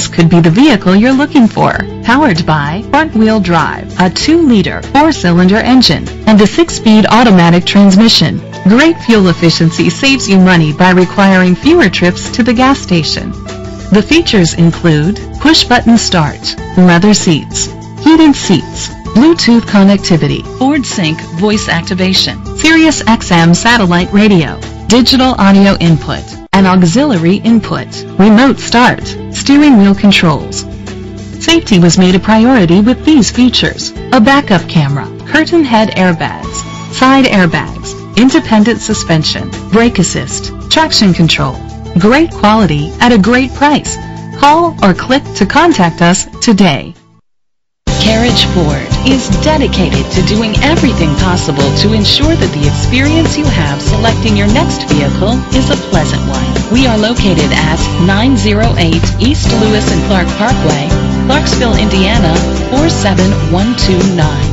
This could be the vehicle you're looking for. Powered by front-wheel drive, a 2-liter 4-cylinder engine, and a 6-speed automatic transmission. Great fuel efficiency saves you money by requiring fewer trips to the gas station. The features include push-button start, leather seats, heated seats, Bluetooth connectivity, Ford Sync voice activation, Sirius XM satellite radio, digital audio input, an auxiliary input, remote start, steering wheel controls. Safety was made a priority with these features: a backup camera, curtain head airbags, side airbags, independent suspension, brake assist, traction control. Great quality at a great price. Call or click to contact us today. Carriage Ford is dedicated to doing everything possible to ensure that the experience you have selecting your next vehicle is a pleasant one. We are located at 908 East Lewis and Clark Parkway, Clarksville, Indiana 47129.